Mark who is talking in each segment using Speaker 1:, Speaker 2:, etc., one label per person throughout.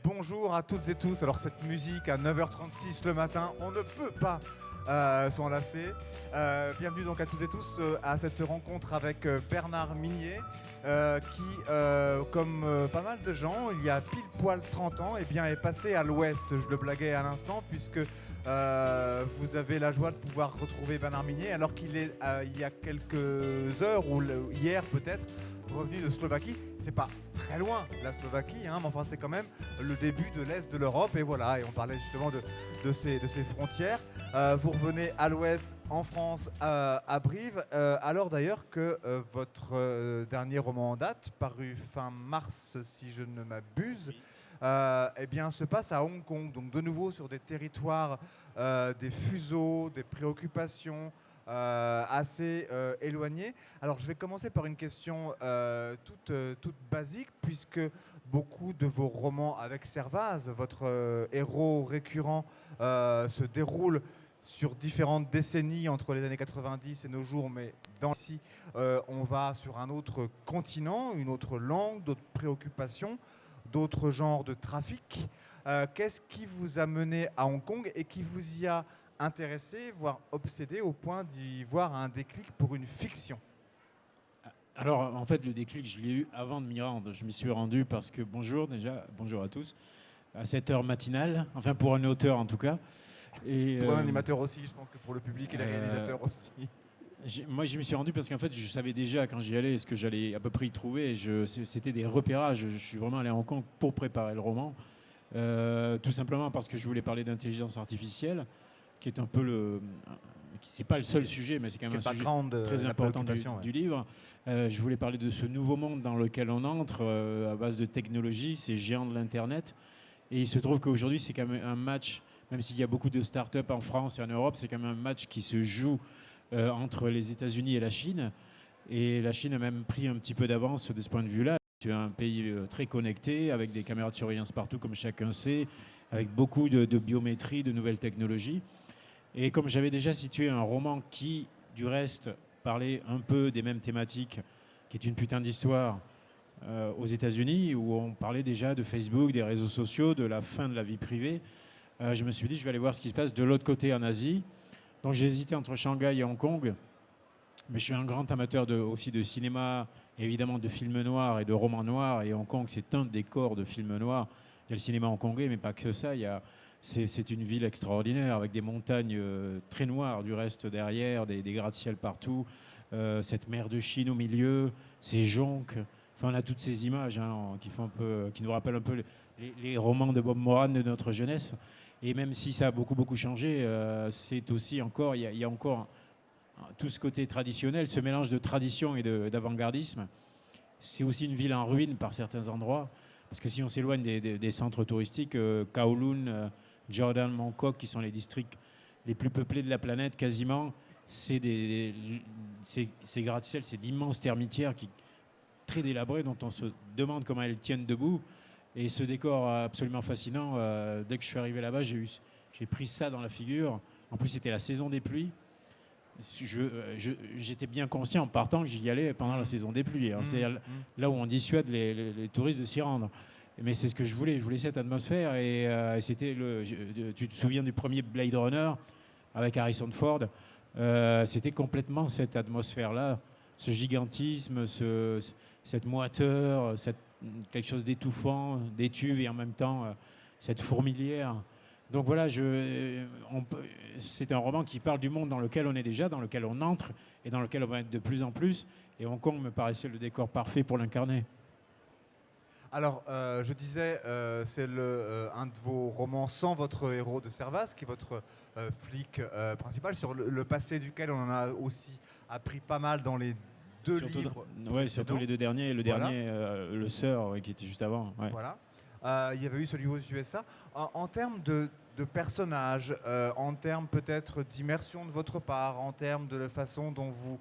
Speaker 1: Bonjour à toutes et tous. Alors cette musique à 9h36 le matin, on ne peut pas s'en lasser. Bienvenue donc à toutes et tous à cette rencontre avec Bernard Minier qui, comme pas mal de gens, il y a pile poil 30 ans, eh bien, est passé à l'ouest. Je le blaguais à l'instant puisque vous avez la joie de pouvoir retrouver Bernard Minier alors qu'il est il y a quelques heures ou hier peut-être revenu de Slovaquie. C'est pas très loin la Slovaquie, hein, mais enfin c'est quand même le début de l'Est de l'Europe et voilà, et on parlait justement de ces frontières. Vous revenez à l'Ouest, en France, à Brive, alors d'ailleurs que votre dernier roman en date, paru fin mars si je ne m'abuse, eh bien, se passe à Hong Kong, donc de nouveau sur des territoires, des fuseaux, des préoccupations, assez éloigné. Alors je vais commencer par une question toute basique, puisque beaucoup de vos romans avec Servaz, votre héros récurrent, se déroulent sur différentes décennies entre les années 90 et nos jours, mais ici, on va sur un autre continent, une autre langue, d'autres préoccupations, d'autres genres de trafic. Qu'est-ce qui vous a mené à Hong Kong et qui vous y a intéressé, voire obsédé au point d'y voir un déclic pour une fiction?
Speaker 2: Alors, en fait, le déclic, je l'ai eu avant de m'y rendre. Je m'y suis rendu parce que, bonjour déjà, bonjour à tous, à cette heure matinale, enfin pour un auteur en tout cas. Et,
Speaker 1: pour un animateur aussi, je pense que pour le public et les réalisateurs aussi.
Speaker 2: Moi, je m'y suis rendu parce qu'en fait, je savais déjà quand j'y allais ce que j'allais à peu près y trouver. C'était des repérages. Je suis vraiment allé à Hong Kong pour préparer le roman. Tout simplement parce que je voulais parler d'intelligence artificielle, qui est un peu c'est pas le seul sujet, mais c'est quand même un sujet très important du livre. Je voulais parler de ce nouveau monde dans lequel on entre à base de technologie, ces géants de l'Internet. Et il se trouve qu'aujourd'hui, c'est quand même un match, même s'il y a beaucoup de start-up en France et en Europe, c'est quand même un match qui se joue entre les États-Unis et la Chine. Et la Chine a même pris un petit peu d'avance de ce point de vue-là. C'est un pays très connecté, avec des caméras de surveillance partout, comme chacun sait, avec beaucoup de biométrie, de nouvelles technologies. Et comme j'avais déjà situé un roman qui, du reste, parlait un peu des mêmes thématiques, qui est une putain d'histoire, aux États-Unis, où on parlait déjà de Facebook, des réseaux sociaux, de la fin de la vie privée, je me suis dit, je vais aller voir ce qui se passe de l'autre côté en Asie. Donc j'ai hésité entre Shanghai et Hong Kong, mais je suis un grand amateur aussi de cinéma, évidemment de films noirs et de romans noirs, et Hong Kong, c'est un décor de films noirs. Il y a le cinéma hongkongais, mais pas que ça. C'est une ville extraordinaire, avec des montagnes très noires du reste derrière, des gratte-ciel partout, cette mer de Chine au milieu, ces jonques. Enfin, on a toutes ces images qui nous rappellent un peu les romans de Bob Moran de notre jeunesse. Et même si ça a beaucoup changé, c'est aussi encore, il y a encore tout ce côté traditionnel, ce mélange de tradition et d'avant-gardisme. C'est aussi une ville en ruine par certains endroits, parce que si on s'éloigne des centres touristiques, Kowloon, Jordan, Mongkok, qui sont les districts les plus peuplés de la planète quasiment, c'est ces gratte-ciel, c'est d'immenses termitières très délabrées, dont on se demande comment elles tiennent debout. Et ce décor absolument fascinant, dès que je suis arrivé là-bas, j'ai pris ça dans la figure. En plus, c'était la saison des pluies. J'étais bien conscient en partant que j'y allais pendant la saison des pluies. C'est là où on dissuade les touristes de s'y rendre. Mais c'est ce que je voulais. Je voulais cette atmosphère. Et c'était tu te souviens du premier Blade Runner avec Harrison Ford? C'était complètement cette atmosphère-là, ce gigantisme, cette moiteur, quelque chose d'étouffant, d'étuve et en même temps cette fourmilière. Donc voilà, c'est un roman qui parle du monde dans lequel on est déjà, dans lequel on entre et dans lequel on va être de plus en plus. Et Hong Kong me paraissait le décor parfait pour l'incarner.
Speaker 1: Alors, je disais, c'est un de vos romans sans votre héros de Servaz, qui est votre flic principal, sur le passé duquel on en a aussi appris pas mal dans les deux livres.
Speaker 2: Oui, surtout les deux derniers. Le dernier, Le Sœur, qui était juste avant. Ouais.
Speaker 1: Voilà. Il y avait eu celui aux USA. En termes de personnages, en termes peut-être d'immersion de votre part, en termes de la façon dont vous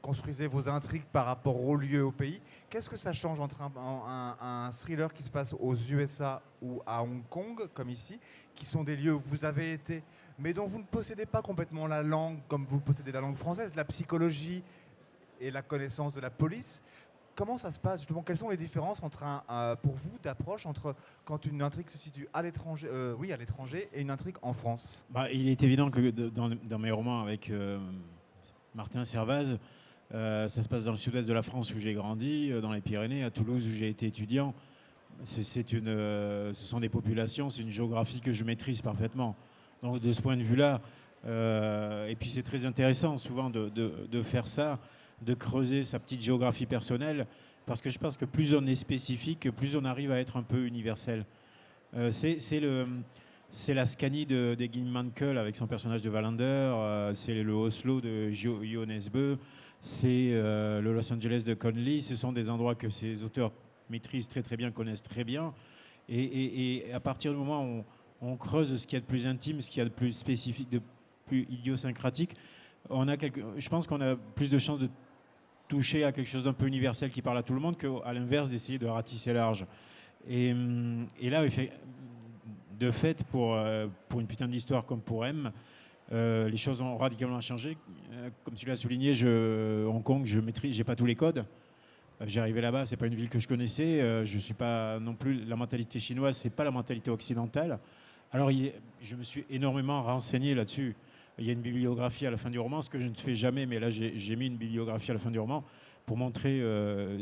Speaker 1: construisez vos intrigues par rapport au lieu, au pays, qu'est-ce que ça change entre un thriller qui se passe aux USA ou à Hong Kong, comme ici, qui sont des lieux où vous avez été, mais dont vous ne possédez pas complètement la langue, comme vous possédez la langue française, la psychologie et la connaissance de la police? comment ça se passe justement? Quelles sont les différences entre pour vous d'approche entre quand une intrigue se situe à l'étranger, à l'étranger, et une intrigue en France?
Speaker 2: Il est évident que dans mes romans avec Martin Servaz, ça se passe dans le sud-est de la France où j'ai grandi, dans les Pyrénées, à Toulouse où j'ai été étudiant. Ce sont des populations, c'est une géographie que je maîtrise parfaitement. Donc de ce point de vue-là, et puis c'est très intéressant souvent de faire ça, de creuser sa petite géographie personnelle, parce que je pense que plus on est spécifique, plus on arrive à être un peu universel. C'est la Scanie d'Egin Mankel avec son personnage de Wallander, c'est le Oslo de Jo Nesbø, c'est le Los Angeles de Conley. Ce sont des endroits que ces auteurs maîtrisent très très bien, connaissent très bien. Et à partir du moment où on creuse ce qu'il y a de plus intime, ce qu'il y a de plus spécifique, de plus idiosyncratique, je pense qu'on a plus de chances de toucher à quelque chose d'un peu universel qui parle à tout le monde qu'à l'inverse d'essayer de ratisser large. Et là, de fait, pour une putain d'histoire comme pour M, les choses ont radicalement changé. Comme tu l'as souligné, Hong Kong, je maîtrise, j'ai pas tous les codes. J'ai arrivé là-bas, c'est pas une ville que je connaissais. Je suis pas non plus, la mentalité chinoise, c'est pas la mentalité occidentale. Alors, je me suis énormément renseigné là-dessus. Il y a une bibliographie à la fin du roman, ce que je ne fais jamais, mais là j'ai mis une bibliographie à la fin du roman pour montrer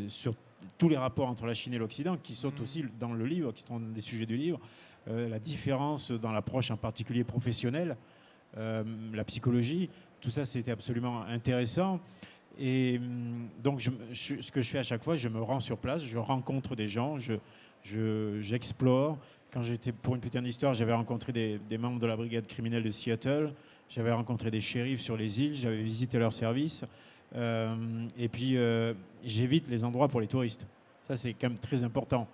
Speaker 2: sur tous les rapports entre la Chine et l'Occident, qui sautent aussi dans le livre, qui sont des sujets du livre, la différence dans l'approche en particulier professionnelle, la psychologie, tout ça c'était absolument intéressant. Et donc ce que je fais à chaque fois, je me rends sur place, je rencontre des gens, j'explore. Quand j'étais pour une putain d'histoire, j'avais rencontré des membres de la brigade criminelle de Seattle, j'avais rencontré des shérifs sur les îles, j'avais visité leurs services. Et puis j'évite les endroits pour les touristes. Ça c'est quand même très important.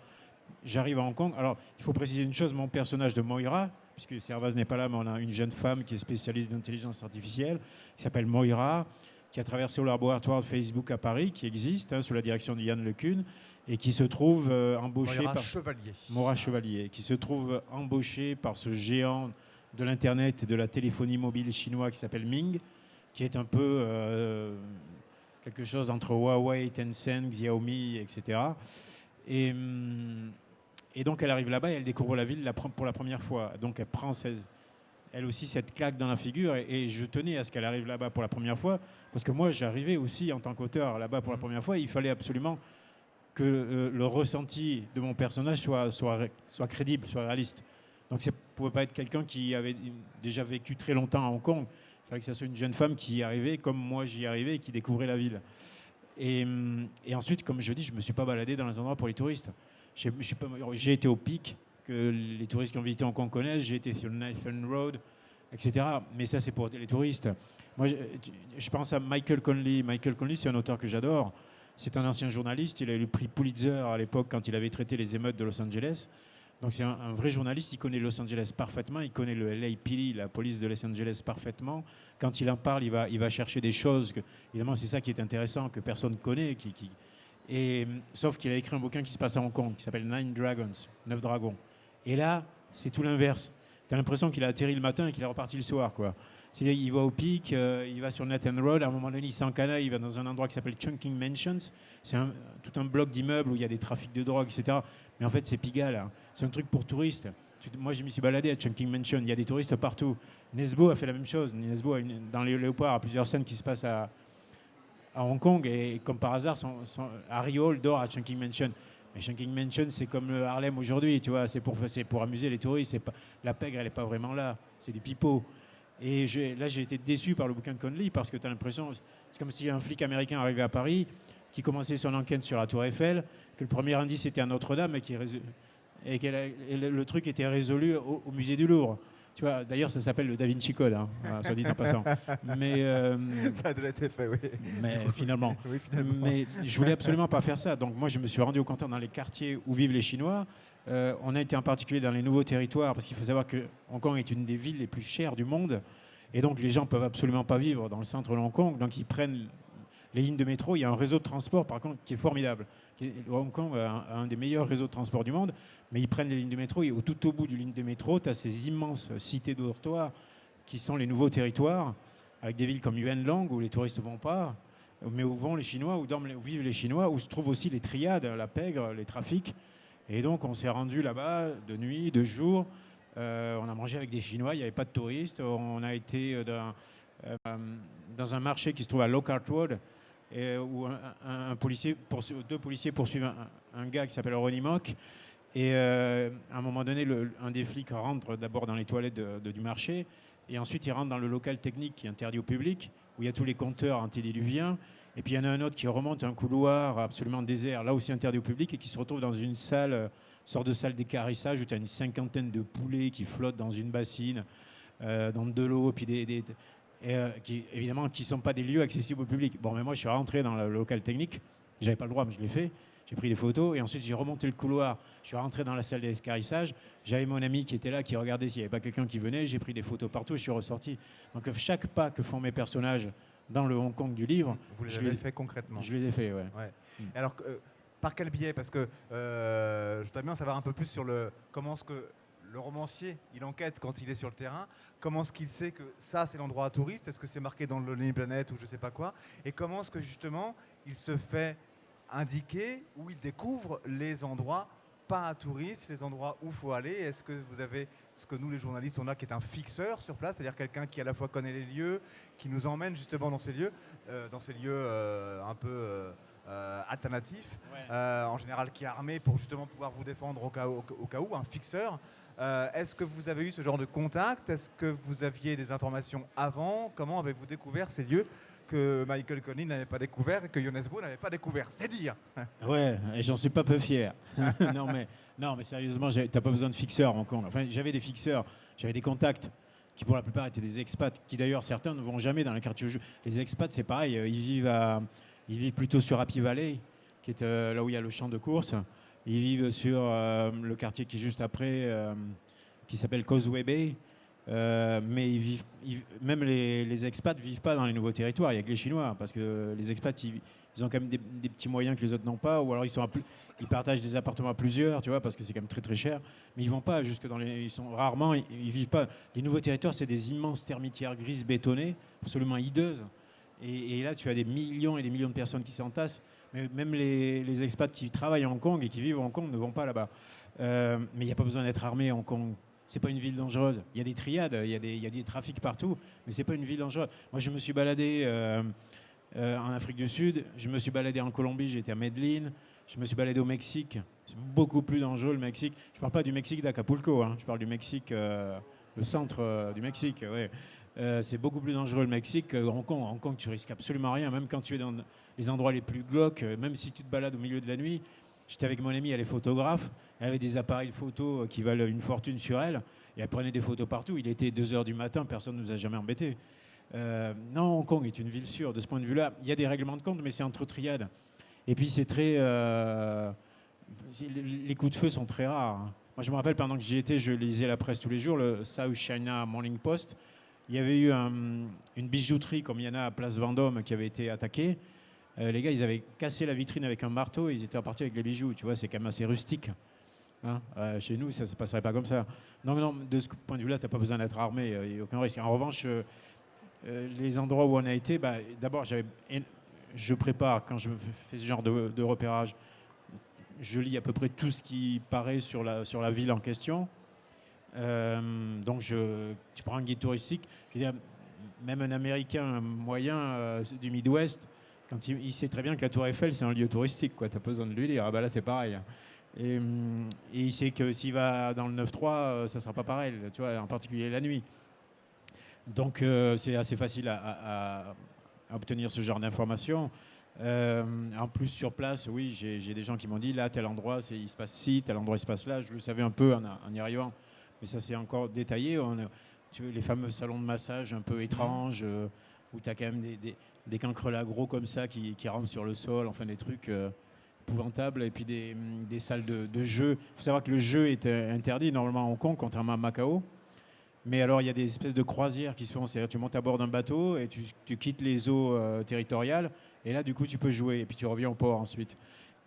Speaker 2: J'arrive à Hong Kong. Alors il faut préciser une chose, mon personnage de Moira, puisque Servaz n'est pas là, mais on a une jeune femme qui est spécialiste d'intelligence artificielle, qui s'appelle Moira, qui a traversé au laboratoire de Facebook à Paris, qui existe, sous la direction de Yann LeCun, et qui se trouve embauché par Moira Chevalier, qui se trouve embauché par ce géant de l'Internet et de la téléphonie mobile chinois qui s'appelle Ming, qui est un peu quelque chose entre Huawei, Tencent, Xiaomi, etc. Et donc elle arrive là-bas et elle découvre la ville pour la première fois. Donc elle prend elle aussi cette claque dans la figure, et je tenais à ce qu'elle arrive là-bas pour la première fois, parce que moi j'arrivais aussi en tant qu'auteur là-bas pour la première fois. Il fallait absolument que le ressenti de mon personnage soit crédible, soit réaliste. Donc ça ne pouvait pas être quelqu'un qui avait déjà vécu très longtemps à Hong Kong. Il fallait que ça soit une jeune femme qui y arrivait comme moi j'y arrivais et qui découvrait la ville. Et ensuite, comme je dis, je ne me suis pas baladé dans les endroits pour les touristes. J'ai été au Pic, que les touristes qui ont visité Hong Kong connaissent. J'ai été sur le Nathan Road, etc. Mais ça, c'est pour les touristes. Moi, je pense à Michael Conley. Michael Conley, c'est un auteur que j'adore. C'est un ancien journaliste. Il a eu le prix Pulitzer à l'époque quand il avait traité les émeutes de Los Angeles. Donc c'est un vrai journaliste. Il connaît Los Angeles parfaitement. Il connaît le LAPD, la police de Los Angeles, parfaitement. Quand il en parle, il va chercher des choses. Évidemment, c'est ça qui est intéressant, que personne ne connaît. Sauf qu'il a écrit un bouquin qui se passe à Hong Kong, qui s'appelle Nine Dragons, 9 dragons. Et là, c'est tout l'inverse. Tu as l'impression qu'il a atterri le matin et qu'il est reparti le soir, quoi. C'est-à-dire qu'il va au Pic, il va sur Nathan Road, à un moment donné, il s'encanaille, il va dans un endroit qui s'appelle Chungking Mansions. C'est tout un bloc d'immeubles où il y a des trafics de drogue, etc. Mais en fait, c'est Pigalle, hein. C'est un truc pour touristes. Moi, je me suis baladé à Chungking Mansion, il y a des touristes partout. Nesbø a fait la même chose. Nesbø, dans les Léopards, a plusieurs scènes qui se passent à Hong Kong, et comme par hasard, Harry Hole dort à Chungking Mansion. Mais Chungking Mansion, c'est comme le Harlem aujourd'hui, tu vois, c'est pour amuser les touristes. La pègre, elle n'est pas vraiment là, c'est des pipeaux. Et là, j'ai été déçu par le bouquin de Conley, parce que tu as l'impression, c'est comme si un flic américain arrivait à Paris, qui commençait son enquête sur la Tour Eiffel, que le premier indice était à Notre-Dame, et le truc était résolu au musée du Louvre. Tu vois, d'ailleurs, ça s'appelle le Da Vinci Code, hein, soit dit en passant. Mais,
Speaker 1: ça a déjà été fait, oui.
Speaker 2: Mais finalement.
Speaker 1: Oui, finalement.
Speaker 2: Mais je voulais absolument pas faire ça. Donc moi, je me suis rendu au compte dans les quartiers où vivent les Chinois. On a été en particulier dans les nouveaux territoires, parce qu'il faut savoir que Hong Kong est une des villes les plus chères du monde. Et donc, les gens peuvent absolument pas vivre dans le centre de Hong Kong. Donc, ils prennent les lignes de métro. Il y a un réseau de transport, par contre, qui est formidable. Hong Kong a un des meilleurs réseaux de transport du monde. Mais ils prennent les lignes de métro, et tout au bout du ligne de métro, tu as ces immenses cités dortoirs qui sont les nouveaux territoires, avec des villes comme Yuan Long, où les touristes ne vont pas, mais où vont les Chinois, où vivent les Chinois, où se trouvent aussi les triades, la pègre, les trafics. Et donc on s'est rendu là-bas de nuit, de jour. On a mangé avec des Chinois, il n'y avait pas de touristes. On a été dans un marché qui se trouve à Lockhart Road, où deux policiers poursuivent un gars qui s'appelle Ronnie Mock. Et à un moment donné, un des flics rentre d'abord dans les toilettes du marché, et ensuite il rentre dans le local technique qui est interdit au public, où il y a tous les compteurs antédiluviens. Et puis il y en a un autre qui remonte un couloir absolument désert, là aussi interdit au public, et qui se retrouve dans une salle, sorte de salle d'équarrissage, où tu as une cinquantaine de poulets qui flottent dans une bassine, dans de l'eau, puis qui évidemment qui ne sont pas des lieux accessibles au public. Bon, mais moi je suis rentré dans le local technique, j'avais pas le droit, mais je l'ai fait. J'ai pris des photos et ensuite j'ai remonté le couloir. Je suis rentré dans la salle d'escarissage. J'avais mon ami qui était là, qui regardait s'il n'y avait pas quelqu'un qui venait. J'ai pris des photos partout et je suis ressorti. Donc chaque pas que font mes personnages dans le Hong Kong du livre,
Speaker 1: vous les avez fait concrètement.
Speaker 2: Je les ai fait, ouais.
Speaker 1: Alors, par quel biais? Parce que je voudrais bien savoir un peu plus sur comment est-ce que le romancier, il enquête quand il est sur le terrain. Comment est-ce qu'il sait que ça, c'est l'endroit à touristes? Est-ce que c'est marqué dans le Lonely Planet ou je ne sais pas quoi? Et comment est-ce que justement, il se fait indiquer où il découvre les endroits pas à touristes, les endroits où il faut aller? Est-ce que vous avez ce que nous les journalistes on a qui est un fixeur sur place, c'est-à-dire quelqu'un qui à la fois connaît les lieux, qui nous emmène justement dans ces lieux un peu alternatifs, en général qui est armé pour justement pouvoir vous défendre au cas où, un fixeur. Est-ce que vous avez eu ce genre de contact? Est-ce que vous aviez des informations avant? Comment avez-vous découvert ces lieux que Michael Conley n'avait pas découvert et que Jonas Bro n'avait pas découvert? C'est dire.
Speaker 2: Ouais, et j'en suis pas peu fier. non, mais sérieusement, t'as pas besoin de fixeurs en Hong Kong. Enfin, j'avais des fixeurs, j'avais des contacts qui pour la plupart étaient des expats, qui d'ailleurs certains ne vont jamais dans les quartiers. Les expats, c'est pareil, ils vivent plutôt sur Happy Valley, qui est là où il y a le champ de course. Ils vivent sur le quartier qui est juste après, qui s'appelle Causeway Bay. Mais même les expats ne vivent pas dans les nouveaux territoires. Il n'y a que les Chinois, parce que les expats, ils ont quand même des petits moyens que les autres n'ont pas, ou alors ils partagent des appartements à plusieurs, tu vois, parce que c'est quand même très très cher. Mais ils vont pas jusque ils sont rarement, ils vivent pas. Les nouveaux territoires, c'est des immenses termitières grises bétonnées, absolument hideuses. Et là, tu as des millions et des millions de personnes qui s'entassent. Mais même les expats qui travaillent à Hong Kong et qui vivent à Hong Kong ne vont pas là-bas. Mais il n'y a pas besoin d'être armé à Hong Kong. C'est pas une ville dangereuse. Il y a des triades, il y a des trafics partout, mais c'est pas une ville dangereuse. Moi, je me suis baladé en Afrique du Sud, je me suis baladé en Colombie, j'ai été à Medellín, je me suis baladé au Mexique. C'est beaucoup plus dangereux le Mexique. Je parle pas du Mexique d'Acapulco, hein. Je parle du Mexique, le centre du Mexique. Ouais. C'est beaucoup plus dangereux le Mexique que Hong Kong. Hong Kong, tu risques absolument rien, même quand tu es dans les endroits les plus glauques, même si tu te balades au milieu de la nuit. J'étais avec mon amie, elle est photographe. Elle avait des appareils photo qui valent une fortune sur elle. Et elle prenait des photos partout. Il était 2h du matin, personne ne nous a jamais embêtés. Non, Hong Kong est une ville sûre. De ce point de vue-là, il y a des règlements de compte, mais c'est entre triades. Et puis c'est très... les coups de feu sont très rares. Hein. Moi, je me rappelle, pendant que j'y étais, je lisais la presse tous les jours, le South China Morning Post. Il y avait eu une bijouterie, comme il y en a à Place Vendôme, qui avait été attaquée. Les gars, ils avaient cassé la vitrine avec un marteau et ils étaient repartis avec les bijoux. Tu vois, c'est quand même assez rustique. Hein, chez nous, ça ne se passerait pas comme ça. Donc, non, de ce point de vue-là, tu n'as pas besoin d'être armé. Il n'y a aucun risque. En revanche, les endroits où on a été, d'abord, je prépare, quand je fais ce genre de repérage, je lis à peu près tout ce qui paraît sur la ville en question. Donc, tu prends un guide touristique. Je veux dire, même un Américain moyen du Midwest, quand il sait très bien que la Tour Eiffel, c'est un lieu touristique, tu n'as pas besoin de lui dire. Ah bah là, c'est pareil. Et il sait que s'il va dans le 9-3, ça ne sera pas pareil, tu vois, en particulier la nuit. Donc, c'est assez facile à obtenir ce genre d'informations. En plus, sur place, oui, j'ai des gens qui m'ont dit, là, tel endroit, il se passe ci, tel endroit, il se passe là. Je le savais un peu en y arrivant, mais ça, c'est encore détaillé. Tu vois, les fameux salons de massage un peu étranges, où tu as quand même des cancrelats gros comme ça qui rentrent sur le sol, enfin des trucs épouvantables, et puis des salles de jeu. Il faut savoir que le jeu est interdit normalement à Hong Kong, contrairement à Macao. Mais alors, il y a des espèces de croisières qui se font. C'est-à-dire, tu montes à bord d'un bateau et tu quittes les eaux territoriales. Et là, du coup, tu peux jouer. Et puis, tu reviens au port ensuite.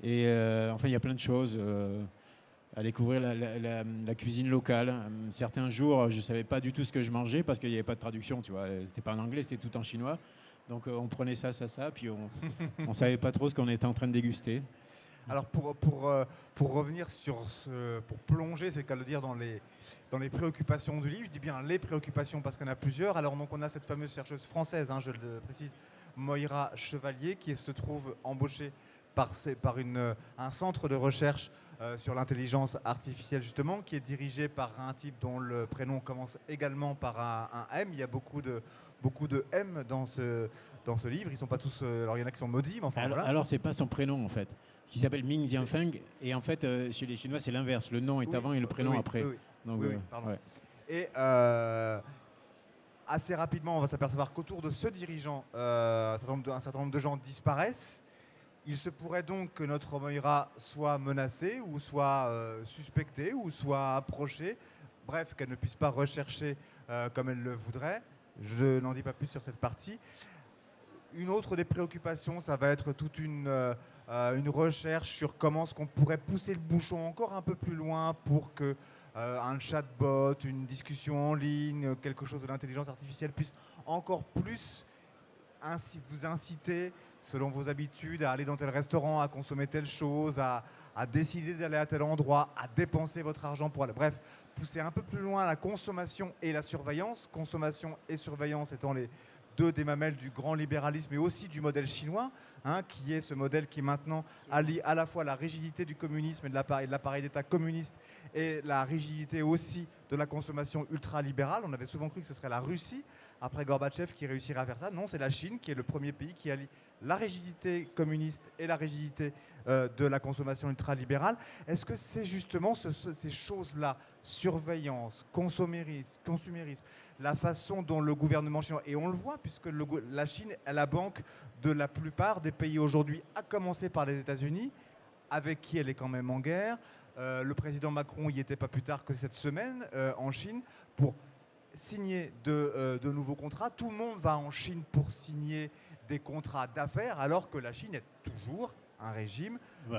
Speaker 2: Et enfin, il y a plein de choses à découvrir. La cuisine locale. Certains jours, je ne savais pas du tout ce que je mangeais parce qu'il n'y avait pas de traduction. Tu vois, c'était pas en anglais, c'était tout en chinois. Donc on prenait ça, puis on savait pas trop ce qu'on était en train de déguster.
Speaker 1: Alors pour revenir pour plonger, c'est le cas de le dire, dans les préoccupations du livre, je dis bien les préoccupations parce qu'on a plusieurs. Alors donc on a cette fameuse chercheuse française, je le précise, Moira Chevalier, qui se trouve embauchée par un centre de recherche sur l'intelligence artificielle justement, qui est dirigé par un type dont le prénom commence également par un M. Il y a beaucoup de M dans ce livre. Ils sont pas tous, alors il y en a qui sont maudits, mais enfin
Speaker 2: Alors,
Speaker 1: voilà.
Speaker 2: alors c'est pas son prénom en fait, qui s'appelle Ming Jianfeng, et en fait chez les Chinois c'est l'inverse, le nom est avant et le prénom après.
Speaker 1: Oui,
Speaker 2: Donc,
Speaker 1: oui, pardon.
Speaker 2: ouais.
Speaker 1: Et assez rapidement, on va s'apercevoir qu'autour de ce dirigeant, un certain nombre de gens disparaissent. Il se pourrait donc que notre Moira soit menacée, ou soit suspectée, ou soit approchée. Bref, qu'elle ne puisse pas rechercher comme elle le voudrait. Je n'en dis pas plus sur cette partie. Une autre des préoccupations, ça va être toute une recherche sur comment est-ce qu'on pourrait pousser le bouchon encore un peu plus loin pour que un chatbot, une discussion en ligne, quelque chose de l'intelligence artificielle puisse encore plus vous inciter, selon vos habitudes, à aller dans tel restaurant, à consommer telle chose, à décider d'aller à tel endroit, à dépenser votre argent pour aller... Bref, pousser un peu plus loin la consommation et la surveillance. Consommation et surveillance étant les deux des mamelles du grand libéralisme et aussi du modèle chinois, qui est ce modèle qui maintenant allie à la fois la rigidité du communisme et de l'appareil d'État communiste et la rigidité aussi de la consommation ultra-libérale. On avait souvent cru que ce serait la Russie, après Gorbatchev, qui réussirait à faire ça. Non, c'est la Chine qui est le premier pays qui allie la rigidité communiste et la rigidité de la consommation ultra-libérale. Est-ce que c'est justement ces choses-là, surveillance, consumérisme, la façon dont le gouvernement chinois, et on le voit puisque la Chine est la banque de la plupart des pays aujourd'hui, à commencer par les États-Unis, avec qui elle est quand même en guerre. Le président Macron y était pas plus tard que cette semaine en Chine pour signer de nouveaux contrats. Tout le monde va en Chine pour signer des contrats d'affaires, alors que la Chine est toujours un régime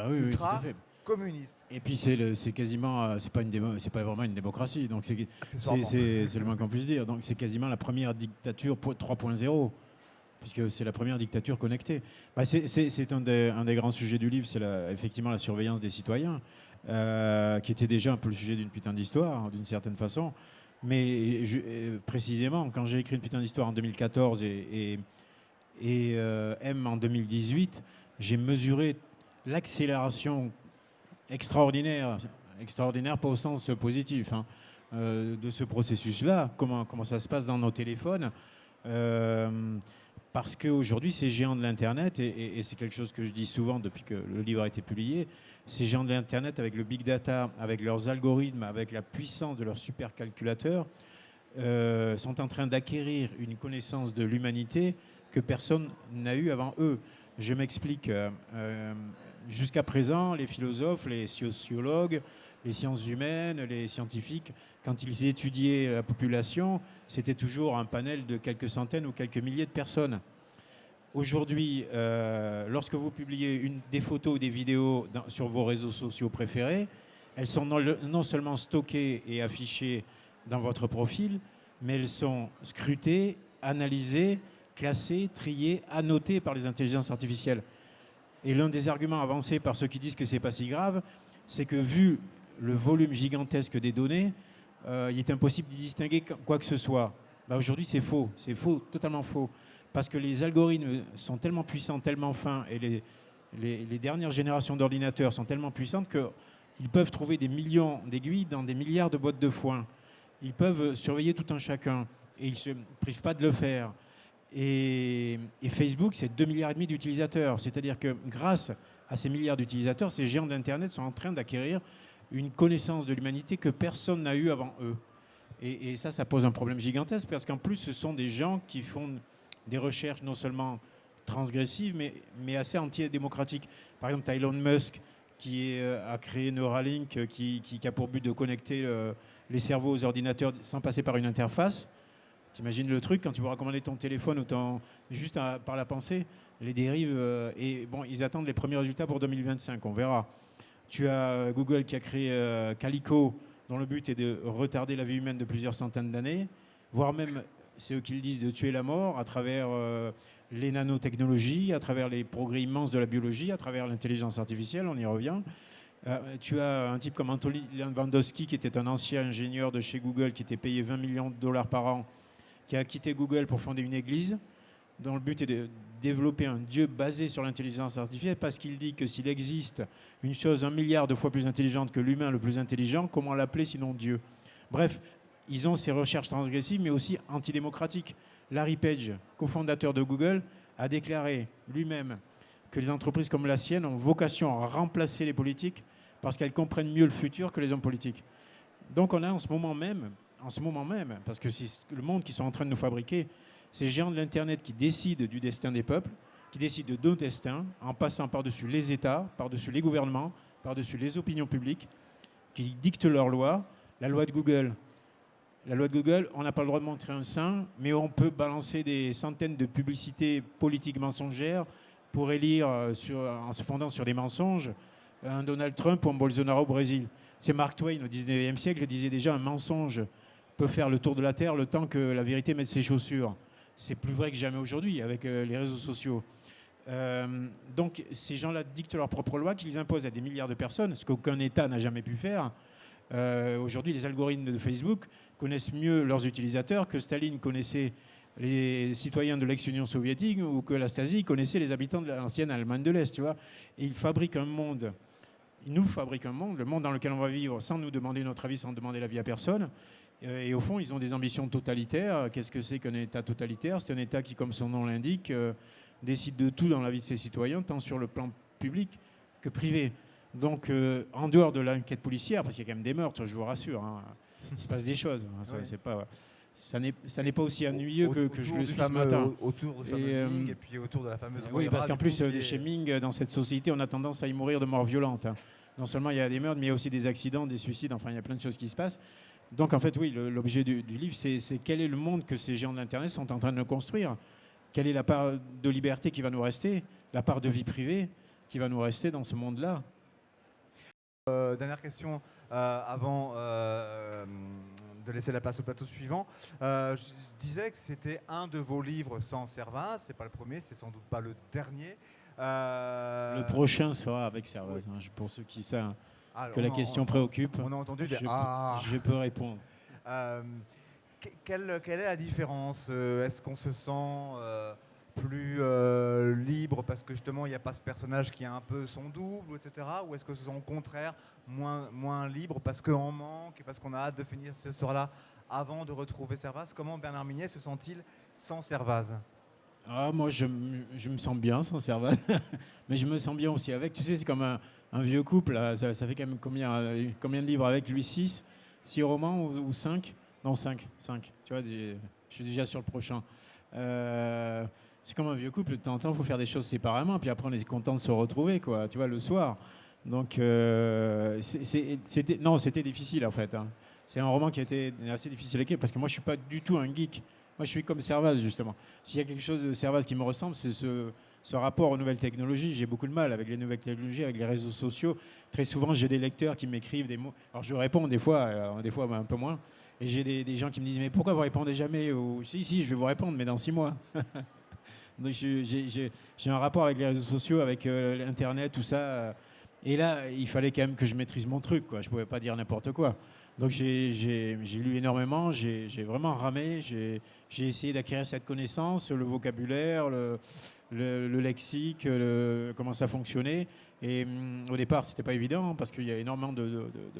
Speaker 1: ultra communiste.
Speaker 2: Et puis c'est quasiment, c'est pas vraiment une démocratie, donc c'est le moins qu'on puisse dire. Donc c'est quasiment la première dictature 3.0, puisque c'est la première dictature connectée. C'est un des grands sujets du livre, c'est effectivement la surveillance des citoyens, qui était déjà un peu le sujet d'une putain d'histoire, d'une certaine façon. Mais précisément, quand j'ai écrit une putain d'histoire en 2014 et M en 2018, j'ai mesuré l'accélération extraordinaire, pas au sens positif, de ce processus-là, comment ça se passe dans nos téléphones, parce qu'aujourd'hui, ces géants de l'Internet, et c'est quelque chose que je dis souvent depuis que le livre a été publié, ces géants de l'Internet avec le big data, avec leurs algorithmes, avec la puissance de leurs supercalculateurs, sont en train d'acquérir une connaissance de l'humanité que personne n'a eu avant eux. Je m'explique. Jusqu'à présent, les philosophes, les sociologues, les sciences humaines, les scientifiques, quand ils étudiaient la population, c'était toujours un panel de quelques centaines ou quelques milliers de personnes. Aujourd'hui, lorsque vous publiez des photos ou des vidéos sur vos réseaux sociaux préférés, elles sont non seulement stockées et affichées dans votre profil, mais elles sont scrutées, analysées, classées, triées, annotées par les intelligences artificielles. Et l'un des arguments avancés par ceux qui disent que c'est pas si grave, c'est que vu le volume gigantesque des données, il est impossible d'y distinguer quoi que ce soit. Aujourd'hui, c'est faux, totalement faux. Parce que les algorithmes sont tellement puissants, tellement fins, et les dernières générations d'ordinateurs sont tellement puissantes qu'ils peuvent trouver des millions d'aiguilles dans des milliards de boîtes de foin. Ils peuvent surveiller tout un chacun, et ils ne se privent pas de le faire. Et Facebook, c'est 2,5 milliards d'utilisateurs. C'est-à-dire que grâce à ces milliards d'utilisateurs, ces géants d'Internet sont en train d'acquérir une connaissance de l'humanité que personne n'a eue avant eux. Et ça pose un problème gigantesque, parce qu'en plus, ce sont des gens qui font des recherches non seulement transgressives, mais assez antidémocratiques. Par exemple, Elon Musk, qui a créé Neuralink, qui a pour but de connecter les cerveaux aux ordinateurs sans passer par une interface. T'imagines le truc quand tu vas recommander ton téléphone ou juste par la pensée, les dérives. Ils attendent les premiers résultats pour 2025, on verra. Tu as Google qui a créé Calico, dont le but est de retarder la vie humaine de plusieurs centaines d'années, voire même c'est eux qui le disent, de tuer la mort à travers les nanotechnologies, à travers les progrès immenses de la biologie, à travers l'intelligence artificielle, on y revient. Tu as un type comme Anthony Lewandowski, qui était un ancien ingénieur de chez Google, qui était payé 20 millions de dollars par an, qui a quitté Google pour fonder une église, dont le but est de développer un Dieu basé sur l'intelligence artificielle, parce qu'il dit que s'il existe une chose 1 milliard de fois plus intelligente que l'humain le plus intelligent, comment l'appeler sinon Dieu? Bref, ils ont ces recherches transgressives, mais aussi antidémocratiques. Larry Page, cofondateur de Google, a déclaré lui-même que les entreprises comme la sienne ont vocation à remplacer les politiques parce qu'elles comprennent mieux le futur que les hommes politiques. Donc on a en ce moment même, parce que c'est le monde qu'ils sont en train de nous fabriquer, ces géants de l'Internet qui décident du destin des peuples, qui décident de nos destins, en passant par-dessus les États, par-dessus les gouvernements, par-dessus les opinions publiques, qui dictent leurs lois. La loi de Google, on n'a pas le droit de montrer un sein, mais on peut balancer des centaines de publicités politiques mensongères pour élire, en se fondant sur des mensonges, un Donald Trump ou un Bolsonaro au Brésil. C'est Mark Twain au 19e siècle qui disait déjà un mensonge peut faire le tour de la Terre le temps que la vérité mette ses chaussures. C'est plus vrai que jamais aujourd'hui avec les réseaux sociaux. Donc ces gens-là dictent leurs propres lois qu'ils imposent à des milliards de personnes, ce qu'aucun État n'a jamais pu faire. Aujourd'hui, les algorithmes de Facebook connaissent mieux leurs utilisateurs que Staline connaissait les citoyens de l'ex-Union soviétique ou que la Stasi connaissait les habitants de l'ancienne Allemagne de l'Est, tu vois. Et ils nous fabriquent un monde, le monde dans lequel on va vivre sans nous demander notre avis, sans demander l'avis à personne. Et au fond, ils ont des ambitions totalitaires. Qu'est-ce que c'est qu'un État totalitaire? C'est un État qui, comme son nom l'indique, décide de tout dans la vie de ses citoyens, tant sur le plan public que privé. Donc, en dehors de l'enquête policière, parce qu'il y a quand même des meurtres, je vous rassure, hein, il se passe des choses. Hein, ça n'est pas aussi ennuyeux que je le suis ce matin.
Speaker 1: Autour du fameux Ming et puis autour de la fameuse
Speaker 2: oui, parce qu'en plus, chez Ming, dans cette société, on a tendance à y mourir de mort violente. Hein. Non seulement il y a des meurtres, mais il y a aussi des accidents, des suicides, enfin, il y a plein de choses qui se passent. Donc, en fait, oui, l'objet du livre, c'est quel est le monde que ces géants de l'Internet sont en train de construire? Quelle est la part de liberté qui va nous rester? La part de vie privée qui va nous rester dans ce monde-là?
Speaker 1: Dernière question avant de laisser la place au plateau suivant. Je disais que c'était un de vos livres sans Servaz. C'est pas le premier, c'est sans doute pas le dernier.
Speaker 2: Le prochain sera avec Servaz, oui. Hein, pour ceux qui savent que la question préoccupe.
Speaker 1: On a entendu des
Speaker 2: je peux répondre.
Speaker 1: Quelle est la différence? Est-ce qu'on se sent plus libre parce que justement il n'y a pas ce personnage qui a un peu son double, etc. Ou est-ce que ce sont au contraire moins libre parce qu'on manque et parce qu'on a hâte de finir ce soir-là avant de retrouver Servaz? Comment Bernard Minier se sent-il sans Servaz?
Speaker 2: Moi, je me sens bien sans Servaz, mais je me sens bien aussi avec. Tu sais, c'est comme un vieux couple. Là. Ça fait quand même combien de livres avec lui? 6 romans ou 5? Non, 5. Tu vois, je suis déjà sur le prochain. C'est comme un vieux couple, de temps en temps, il faut faire des choses séparément, puis après on est content de se retrouver, quoi, tu vois, le soir. Donc, c'était difficile, en fait. Hein. C'est un roman qui a été assez difficile à écrire, parce que moi, je ne suis pas du tout un geek. Moi, je suis comme Servaz, justement. S'il y a quelque chose de Servaz qui me ressemble, c'est ce rapport aux nouvelles technologies. J'ai beaucoup de mal avec les nouvelles technologies, avec les réseaux sociaux. Très souvent, j'ai des lecteurs qui m'écrivent des mots. Alors, je réponds des fois un peu moins. Et j'ai des gens qui me disent « Mais pourquoi vous répondez jamais ?» Ou « Si, je vais vous répondre, mais dans 6 mois. » Donc j'ai un rapport avec les réseaux sociaux, avec l'Internet, tout ça. Et là, il fallait quand même que je maîtrise mon truc, quoi. Je ne pouvais pas dire n'importe quoi. Donc j'ai lu énormément, j'ai vraiment ramé, j'ai essayé d'acquérir cette connaissance, le vocabulaire, le lexique, comment ça fonctionnait. Et au départ, ce n'était pas évident, parce qu'il y a énormément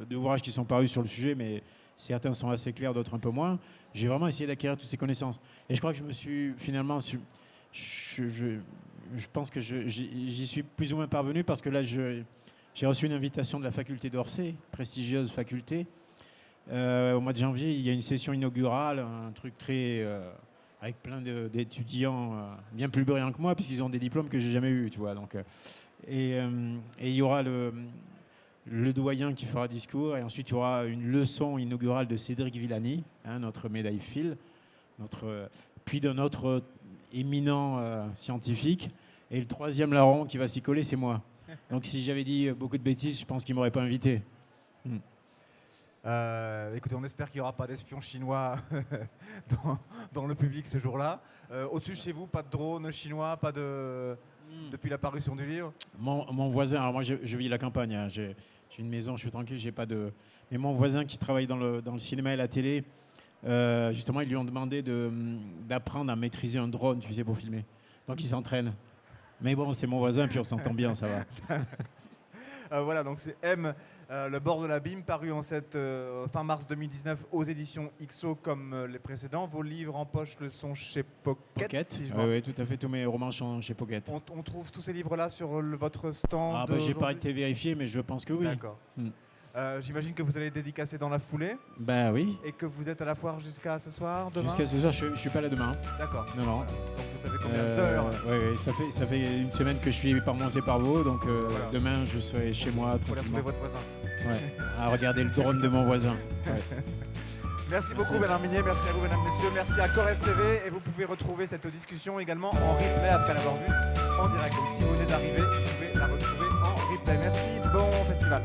Speaker 2: d'ouvrages qui sont parus sur le sujet, mais certains sont assez clairs, d'autres un peu moins. J'ai vraiment essayé d'acquérir toutes ces connaissances. Et je crois que je me suis finalement... Je pense que j'y suis plus ou moins parvenu parce que là, j'ai reçu une invitation de la faculté d'Orsay, prestigieuse faculté. Au mois de janvier, il y a une session inaugurale, un truc très... avec plein d'étudiants bien plus brillants que moi, puisqu'ils ont des diplômes que j'ai jamais eus, tu vois. Donc, et il y aura le doyen qui fera discours, et ensuite il y aura une leçon inaugurale de Cédric Villani, hein, notre médaille Phil, puis d'un autre éminent scientifique, et le troisième larron qui va s'y coller, c'est moi. Donc si j'avais dit beaucoup de bêtises, je pense qu'il ne m'aurait pas invité.
Speaker 1: Écoutez, on espère qu'il n'y aura pas d'espions chinois dans le public ce jour-là. Au-dessus de chez vous, pas de drone chinois, pas de... Depuis la parution du livre?
Speaker 2: Mon voisin, alors moi je vis la campagne, hein, j'ai une maison, je suis tranquille, j'ai pas de... Mais mon voisin qui travaille dans le cinéma et la télé, justement, ils lui ont demandé d'apprendre à maîtriser un drone, tu sais, pour filmer. Donc il s'entraîne. Mais bon, c'est mon voisin, puis on s'entend bien, ça va.
Speaker 1: Voilà, donc c'est M, le bord de l'abîme, paru en fin mars 2019 aux éditions XO comme les précédents. Vos livres en poche le sont chez Pocket. Si
Speaker 2: oui, tout à fait, tous mes romans sont chez Pocket.
Speaker 1: On trouve tous ces livres-là sur votre stand?
Speaker 2: Ah bah, j'ai pas été vérifié, mais je pense que oui.
Speaker 1: D'accord. J'imagine que vous allez dédicacer dans la foulée.
Speaker 2: Ben oui.
Speaker 1: Et que vous êtes à la foire jusqu'à ce soir, demain?
Speaker 2: Jusqu'à ce soir, je suis pas là demain.
Speaker 1: D'accord.
Speaker 2: Non.
Speaker 1: Voilà. Donc vous savez combien d'heures?
Speaker 2: Oui, ça fait une semaine que je suis par Mons et par Vaux, donc
Speaker 1: voilà.
Speaker 2: Demain je serai chez moi
Speaker 1: Vous allez
Speaker 2: tranquillement.
Speaker 1: retrouver votre voisin.
Speaker 2: Ouais, à regarder le drone de mon voisin. Ouais.
Speaker 1: Merci beaucoup Bernard Minier, merci à vous mesdames, messieurs, merci à Corrèze TV et vous pouvez retrouver cette discussion également en replay après l'avoir vue en direct. Donc si vous venez d'arriver, vous pouvez la retrouver en replay. Merci, bon festival.